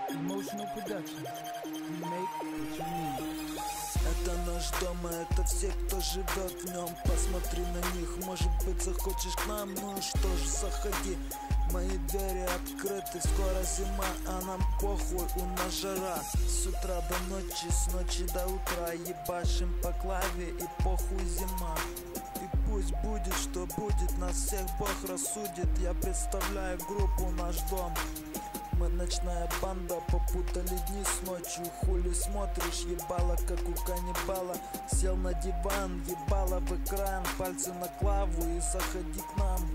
Emotional production. We make what you need. Это наш дом, а это все, кто живет в нем. Посмотри на них, может быть захочешь к нам. Ну что ж, заходи, мои двери открыты. Скоро зима, а нам похуй, у нас жара. С утра до ночи, с ночи до утра ебашим по клаве, и похуй зима. И пусть будет, что будет, нас всех Бог рассудит. Я представляю группу «Наш дом». Мы ночная банда, попутали дни с ночью. Хули смотришь, ебало, как у каннибала. Сел на диван, ебало в экран, пальцы на клаву и заходи к нам.